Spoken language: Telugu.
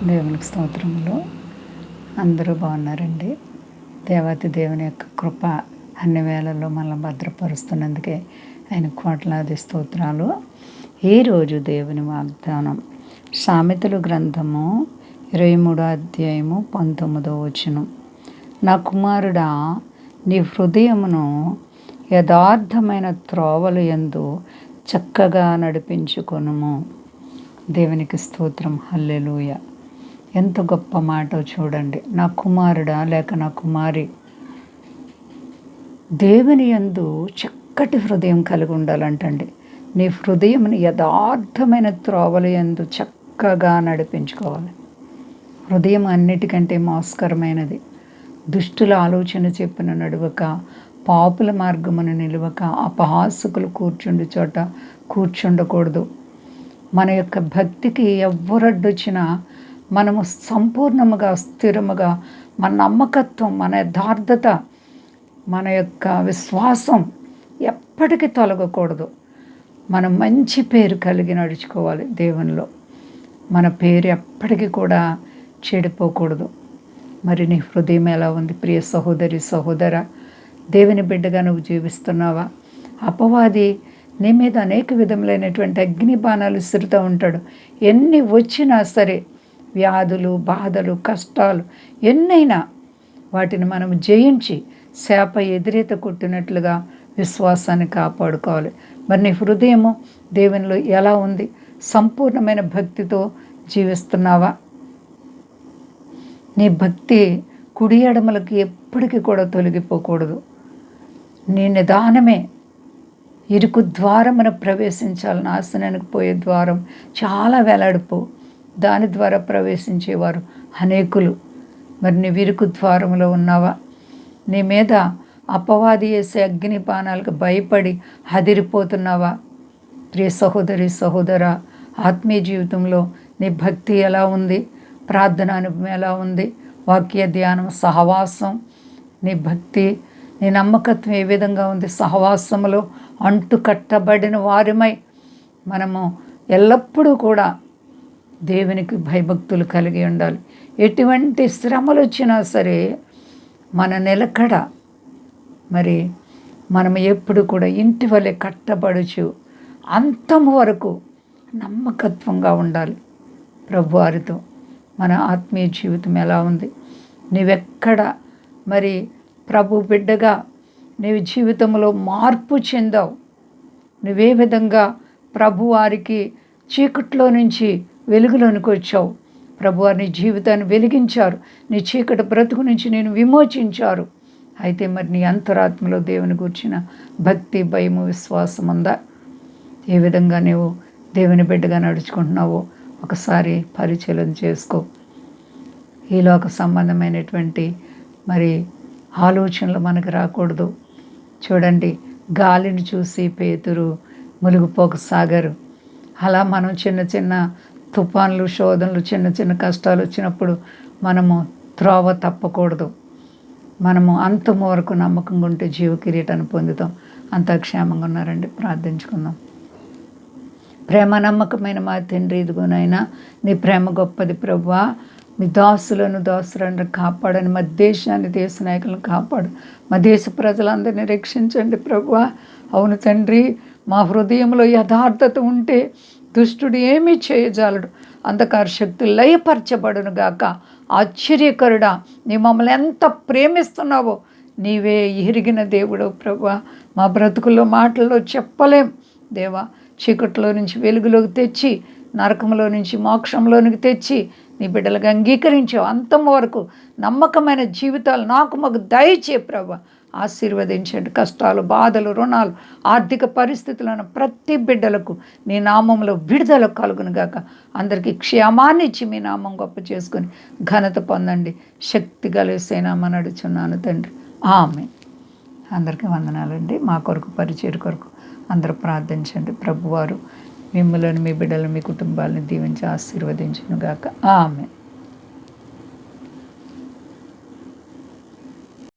దేవునికి స్తోత్రములు. అందరూ బాగున్నారండి. దేవాతి దేవుని యొక్క కృప అన్ని వేళల్లో మనల్ని భద్రపరుస్తున్నందుకే ఆయన కోట్లాది స్తోత్రాలు. ఈరోజు దేవుని వాగ్దానం సామెతలు గ్రంథము 23వ అధ్యాయము 19వ వచనం. నా కుమారుడా, నీ హృదయమును యథార్థమైన త్రోవలు యందు చక్కగా నడిపించుకొనుము. దేవునికి స్తోత్రం. హల్లెలూయా. ఎంత గొప్ప మాట చూడండి. నా కుమారుడా లేక నా కుమారి, దేవుని యందు చక్కటి హృదయం కలిగి ఉండాలంటండి. నీ హృదయముని యథార్థమైన త్రోవల యందు చక్కగా నడిపించుకోవాలి. హృదయం అన్నిటికంటే మోసకరమైనది. దుష్టుల ఆలోచన చెప్పిన నడువక, పాపుల మార్గమును నిలువక, అపహాసకులు కూర్చుండు చోట కూర్చుండకూడదు. మన యొక్క భక్తికి ఎవరడ్డొచ్చినా మనము సంపూర్ణముగా, స్థిరముగా, మన నమ్మకత్వం, మన యథార్థత, మన యొక్క విశ్వాసం ఎప్పటికీ తొలగకూడదు. మనం మంచి పేరు కలిగి నడుచుకోవాలి దేవునిలో. మన పేరు ఎప్పటికీ కూడా చెడిపోకూడదు. మరి నీ హృదయం ఎలా ఉంది ప్రియ సహోదరి, సహోదర? దేవుని బిడ్డగా నువ్వు జీవిస్తున్నావా? అపవాది నీ మీద అనేక విధములైనటువంటి అగ్ని బాణాలు విసురుతూ ఉంటాడు. ఎన్ని వచ్చినా సరే, వ్యాధులు, బాధలు, కష్టాలు ఎన్నైనా వాటిని మనం జయించి శాప ఎదురీత కొట్టినట్లుగా విశ్వాసాన్ని కాపాడుకోవాలి. మరి నీ హృదయము దేవునిలో ఎలా ఉంది? సంపూర్ణమైన భక్తితో జీవిస్తున్నావా? నీ భక్తి కుడి ఎడమలకి ఎప్పటికీ కూడా తొలగిపోకూడదు. నీ నిదానమే. ఇరుకు ద్వారమున ప్రవేశించాలి. నాశనానికి పోయే ద్వారం చాలా వెల్లడిపో, దాని ద్వారా ప్రవేశించేవారు అనేకులు. మరి నీ ఇరుకు ద్వారములో ఉన్నావా? నీ మీద అపవాది వేసే అగ్ని బాణాలకు భయపడి హదిరిపోతున్నావా? ప్రియ సహోదరి, సహోదర, ఆత్మీయ జీవితంలో నీ భక్తి ఎలా ఉంది? ప్రార్థన అనుభవం ఎలా ఉంది? వాక్య ధ్యానం, సహవాసం, నీ భక్తి, నీ నమ్మకత్వం ఏ విధంగా ఉంది? సహవాసములో అంటు కట్టబడిన వారిమై మనము ఎల్లప్పుడూ కూడా దేవునికి భయభక్తులు కలిగి ఉండాలి. ఎటువంటి శ్రమలు వచ్చినా సరే మన నిలకడ, మరి మనం ఎప్పుడు కూడా ఇంటి వలె కట్టబడుచు అంతము వరకు నమ్మకత్వంగా ఉండాలి ప్రభువారితో. మన ఆత్మీయ జీవితం ఎలా ఉంది? నీవెక్కడ మరి ప్రభు బిడ్డగా నీవు జీవితంలో మార్పు చెందావు? నువ్వే విధంగా ప్రభువారికి చీకట్లో నుంచి వెలుగులోనికి వచ్చావు? ప్రభువారి నీ జీవితాన్ని వెలిగించారు. నీ చీకటి బ్రతుకు నుంచి నేను విమోచించారు. అయితే మరి నీ అంతరాత్మలో దేవుని గురించిన భక్తి, భయము, విశ్వాసం ఉందా? ఏ విధంగా నీవు దేవుని బిడ్డగా నడుచుకుంటున్నావో ఒకసారి పరిశీలన చేసుకో. ఈ లోక సంబంధమైనటువంటి మరి ఆలోచనలు మనకు రాకూడదు. చూడండి, గాలిని చూసి పేతురు మునిగిపోసాగారు. అలా మనం చిన్న చిన్న తుఫాన్లు, శోధనలు, చిన్న చిన్న కష్టాలు వచ్చినప్పుడు మనము త్రోవ తప్పకూడదు. మనము అంతము వరకు నమ్మకంగా ఉంటే జీవ కిరీటాన్ని పొందుతాం. అంతా క్షేమంగా ఉన్నారండి. ప్రార్థించుకుందాం. ప్రేమ నమ్మకమైన మా తండ్రి, ఇదిగోనైనా నీ ప్రేమ గొప్పది ప్రభువా. మీ దాసులను కాపాడని, మా దేశాన్ని, దేశ నాయకులను కాపాడు. మా దేశ ప్రజలందరినీ రక్షించండి ప్రభువా. అవును తండ్రి, మా హృదయంలో యథార్థత ఉంటే దుష్టుడు ఏమీ చేయజాలడు. అంధకార శక్తులు లయపరచబడును గాక. ఆశ్చర్యకరుడా, నీ మమ్మల్ని ఎంత ప్రేమిస్తున్నావో నీవే ఎరిగిన దేవుడవు ప్రభువా. మా బ్రతుకుల్లో మాటల్లో చెప్పలేం దేవా. చీకట్లో నుంచి వెలుగులోకి తెచ్చి, నరకంలో నుంచి మోక్షంలోనికి తెచ్చి నీ బిడ్డలుగా అంగీకరించావు. అంతం వరకు నమ్మకమైన జీవితాలు నాకు మాకు దయచే ప్రభువా. ఆశీర్వదించండి. కష్టాలు, బాధలు, రుణాలు, ఆర్థిక పరిస్థితులను ప్రతి బిడ్డలకు నీ నామంలో విడుదల కలుగును గాక. అందరికీ క్షేమాన్ని ఇచ్చి మీ నామం గొప్ప చేసుకొని ఘనత పొందండి. శక్తి కలిసేనామని నడుచున్నాను తండ్రి. ఆమేన్. అందరికీ వందనాలండి. మా కొరకు, పరిచయం కొరకు అందరూ ప్రార్థించండి. ప్రభువారు మిమ్మల్ని, మీ బిడ్డలను, మీ కుటుంబాలను దీవించి ఆశీర్వదించును గాక. ఆమేన్.